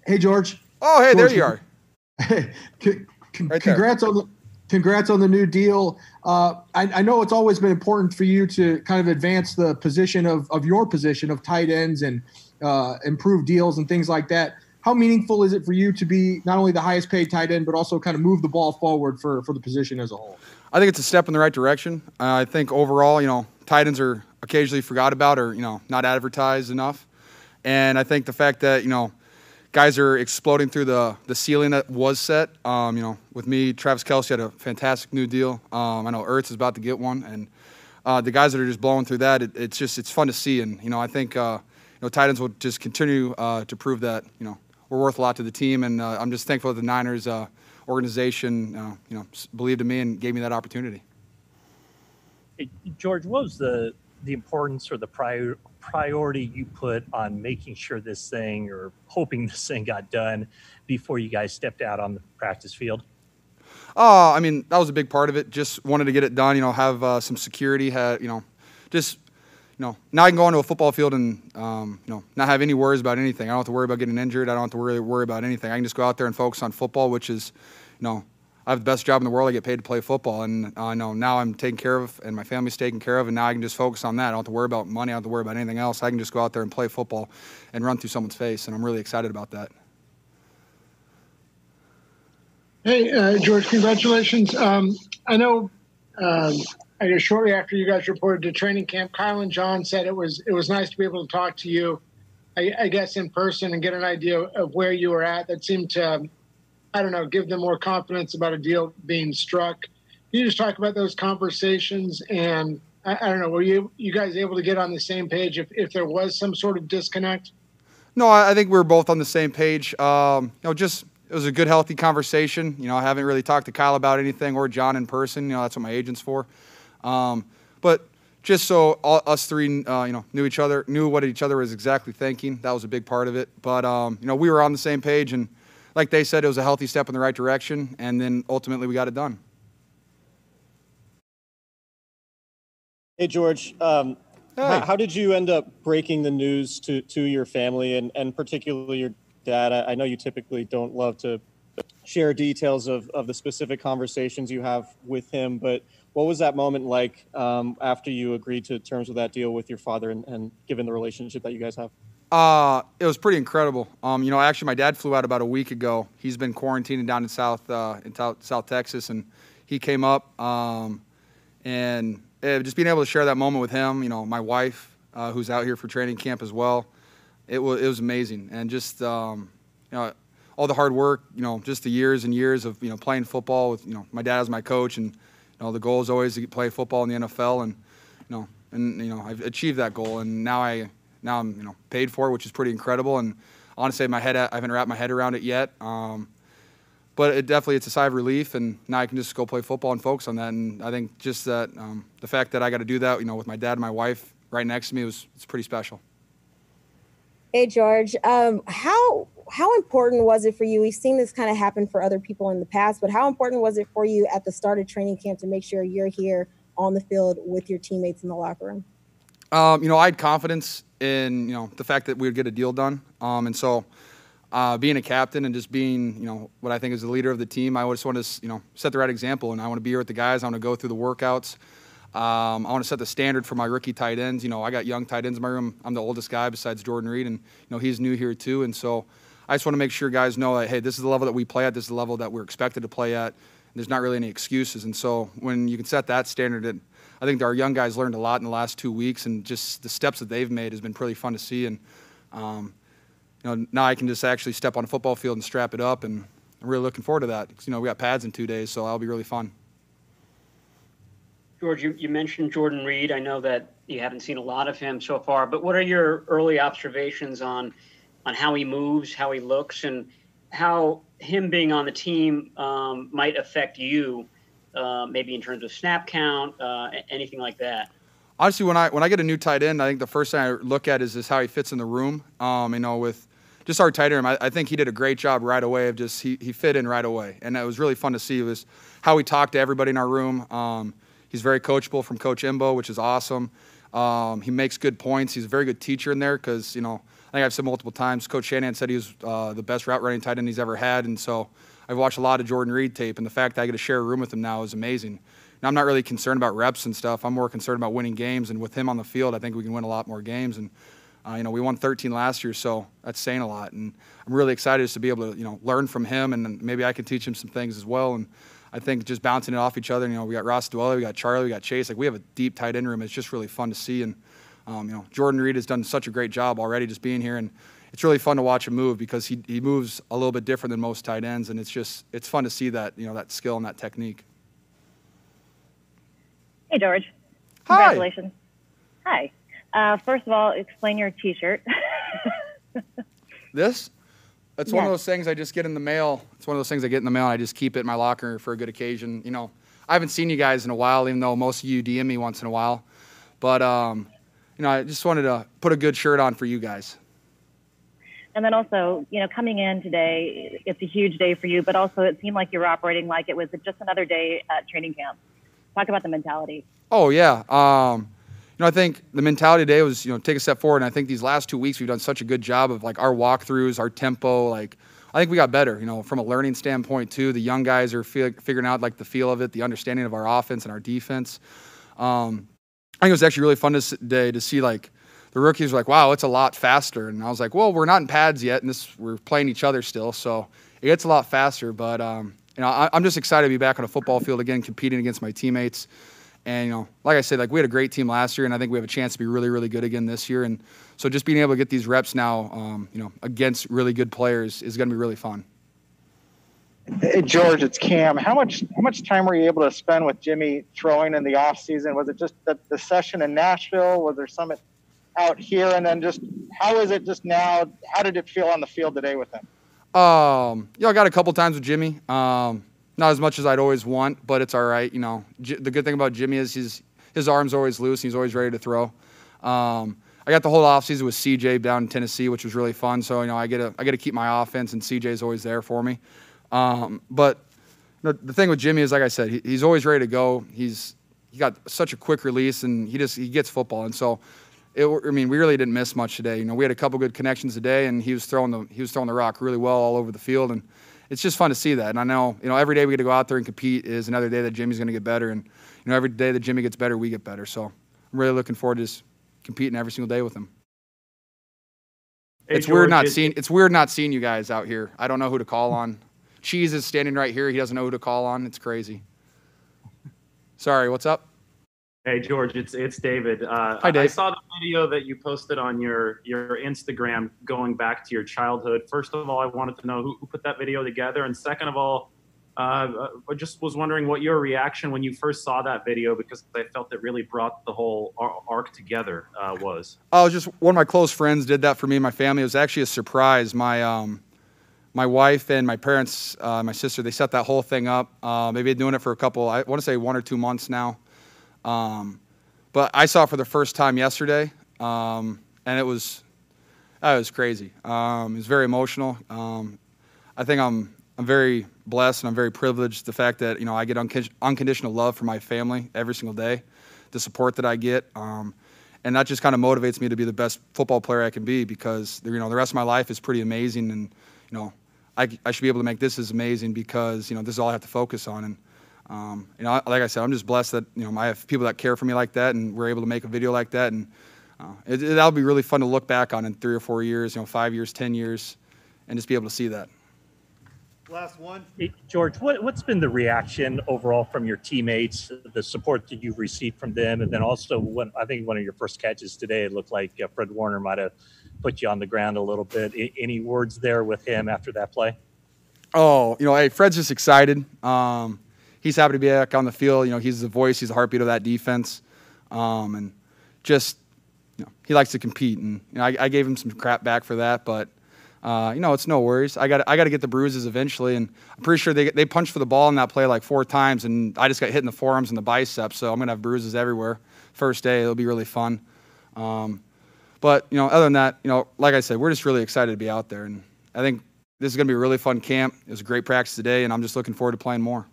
Hey, George. Oh, hey, there George, you are. Right there. Congrats on the new deal. I know it's always been important for you to kind of advance the position of your position of tight ends and improve deals and things like that. How meaningful is it for you to be not only the highest paid tight end, but also kind of move the ball forward for the position as a whole? I think it's a step in the right direction. I think overall, tight ends are occasionally forgot about or, not advertised enough. And I think the fact that, guys are exploding through the ceiling that was set. With me, Travis Kelce had a fantastic new deal. I know Ertz is about to get one. And the guys that are just blowing through that, it's fun to see. And, I think, tight ends will just continue to prove that, we're worth a lot to the team. And I'm just thankful that the Niners organization, believed in me and gave me that opportunity. Hey, George, what was the importance or the priority you put on making sure this thing or hoping this thing got done before you guys stepped out on the practice field? That was a big part of it. Just wanted to get it done, have some security, now I can go into a football field and, not have any worries about anything. I don't have to worry about getting injured. I don't have to worry about anything. I can just go out there and focus on football, which is, I have the best job in the world. I get paid to play football, and I know now I'm taken care of, and my family's taken care of, and now I can just focus on that. I don't have to worry about money. I don't have to worry about anything else. I can just go out there and play football and run through someone's face, and I'm really excited about that. Hey, George, congratulations. I know I guess shortly after you guys reported to training camp, Kyle and John said it was nice to be able to talk to you, I guess, in person and get an idea of where you were at. That seemed to, give them more confidence about a deal being struck. Can you just talk about those conversations? And I don't know, were you guys able to get on the same page if there was some sort of disconnect? No, I think we were both on the same page. It was a good, healthy conversation. I haven't really talked to Kyle about anything or John in person. That's what my agent's for. But just so us three, knew what each other was exactly thinking. That was a big part of it. But, we were on the same page, and like they said, it was a healthy step in the right direction, and then ultimately we got it done. Hey, George. Hey. How did you end up breaking the news to your family and particularly your dad? I know you typically don't love to share details of the specific conversations you have with him, but what was that moment like after you agreed to terms of that deal with your father and given the relationship that you guys have? It was pretty incredible. Actually, my dad flew out about a week ago. He's been quarantining down in South Texas, and he came up. And just being able to share that moment with him, my wife, who's out here for training camp as well, it was amazing. And just all the hard work, just the years and years of playing football with my dad as my coach, and the goal is always to play football in the NFL, and I've achieved that goal, and now I'm paid for it, which is pretty incredible. And honestly, I haven't wrapped my head around it yet. But it's a sigh of relief, and now I can just go play football and focus on that. And I think just that the fact that I got to do that, with my dad and my wife right next to me, it's pretty special. Hey, George, how important was it for you? We've seen this kind of happen for other people in the past, but how important was it for you at the start of training camp to make sure you're here on the field with your teammates in the locker room? I had confidence in, the fact that we would get a deal done. And so being a captain and just being, what I think is the leader of the team, I just want to, set the right example. And I want to be here with the guys. I want to go through the workouts. I want to set the standard for my rookie tight ends. I got young tight ends in my room. I'm the oldest guy besides Jordan Reed, and, he's new here too. And so I just want to make sure guys know that, hey, this is the level that we play at. This is the level that we're expected to play at. There's not really any excuses. And so when you can set that standard, I think our young guys learned a lot in the last 2 weeks, and just the steps that they've made has been pretty fun to see. And, now I can just actually step on a football field and strap it up, and I'm really looking forward to that. Because, we got pads in 2 days, so that'll be really fun. George, you mentioned Jordan Reed. I know that you haven't seen a lot of him so far, but what are your early observations on how he moves, how he looks, and how him being on the team might affect you, maybe in terms of snap count, anything like that? Honestly, when I get a new tight end, I think the first thing I look at is how he fits in the room. With just our tight end, I think he did a great job right away of just he fit in right away, and it was really fun to see was how he talked to everybody in our room. He's very coachable from Coach Imbo, which is awesome. He makes good points. He's a very good teacher in there because, I think I've said multiple times, Coach Shanahan said he was the best route running tight end he's ever had. And so I've watched a lot of Jordan Reed tape, and the fact that I get to share a room with him now is amazing. And I'm not really concerned about reps and stuff. I'm more concerned about winning games. And with him on the field, I think we can win a lot more games. And we won 13 last year, so that's saying a lot. And I'm really excited just to be able to, learn from him, and maybe I can teach him some things as well. And I think just bouncing it off each other. We got Ross Dwelly, we got Charlie, we got Chase. Like, we have a deep tight end room. It's just really fun to see. And Jordan Reed has done such a great job already just being here, and it's really fun to watch him move because he moves a little bit different than most tight ends, and it's fun to see that that skill and that technique. Hey, George. Hi. Congratulations. Hi. First of all, explain your T-shirt. This? It's one of those things I just get in the mail. It's one of those things I get in the mail, and I just keep it in my locker for a good occasion. I haven't seen you guys in a while, even though most of you DM me once in a while. But, I just wanted to put a good shirt on for you guys. And then also, coming in today, it's a huge day for you, but also it seemed like you were operating like it was just another day at training camp. Talk about the mentality. Oh, yeah. I think the mentality today was, take a step forward. And I think these last 2 weeks we've done such a good job of our walkthroughs, our tempo. I think we got better, from a learning standpoint too. The young guys are figuring out the feel of it, the understanding of our offense and our defense. I think it was actually really fun today to see the rookies were wow, it's a lot faster. And I was well, we're not in pads yet, and we're playing each other still, so it gets a lot faster. But I'm just excited to be back on a football field again, competing against my teammates. And, like I said, we had a great team last year, and I think we have a chance to be really, really good again this year. And so just being able to get these reps now, against really good players is going to be really fun. Hey, George, it's Cam. How much time were you able to spend with Jimmy throwing in the off season? Was it just the session in Nashville? Was there some out here? And then just how is it just now? How did it feel on the field today with him? I got a couple times with Jimmy. Not as much as I'd always want, but it's all right. The good thing about Jimmy is his arm's always loose. He's always ready to throw. I got the whole offseason with CJ down in Tennessee, which was really fun. So, I get to keep my offense, and CJ's always there for me. But the thing with Jimmy is, like I said, he's always ready to go. He got such a quick release, and he gets football. And so, we really didn't miss much today. We had a couple good connections today, and he was throwing the rock really well all over the field, and it's just fun to see that. And I know, every day we get to go out there and compete is another day that Jimmy's going to get better. And, every day that Jimmy gets better, we get better. So I'm really looking forward to just competing every single day with him. Hey, it's weird not seeing you guys out here. I don't know who to call on. Cheese is standing right here. He doesn't know who to call on. It's crazy. Sorry, what's up? Hey, George, it's David. Hi, Dave. I saw the video that you posted on your Instagram going back to your childhood. First of all, I wanted to know who put that video together. And second of all, I just was wondering what your reaction when you first saw that video, because I felt it really brought the whole arc together was. Oh, just one of my close friends did that for me and my family. It was actually a surprise. My wife and my parents, my sister, they set that whole thing up. They've been doing it for I want to say 1 or 2 months now. But I saw it for the first time yesterday, and it was crazy. It was very emotional. I think I'm very blessed and I'm very privileged. The fact that I get unconditional love from my family every single day, the support that I get, and that just kind of motivates me to be the best football player I can be, because the rest of my life is pretty amazing, and I should be able to make this as amazing, because this is all I have to focus on. And like I said, I'm just blessed that I have people that care for me like that, and we're able to make a video like that, and that'll be really fun to look back on in 3 or 4 years, 5 years, 10 years, and just be able to see that. Last one. Hey, George, what's been the reaction overall from your teammates, the support that you've received from them, and then also I think one of your first catches today, it looked like Fred Warner might have put you on the ground a little bit. Any words there with him after that play? Oh, hey, Fred's just excited. He's happy to be back on the field. He's the voice, he's the heartbeat of that defense, and just he likes to compete. And I gave him some crap back for that, but it's no worries. I got to get the bruises eventually, and I'm pretty sure they punched for the ball in that play 4 times, and I just got hit in the forearms and the biceps, so I'm gonna have bruises everywhere. First day, it'll be really fun. But other than that, like I said, we're just really excited to be out there, and I think this is gonna be a really fun camp. It was a great practice today, and I'm just looking forward to playing more.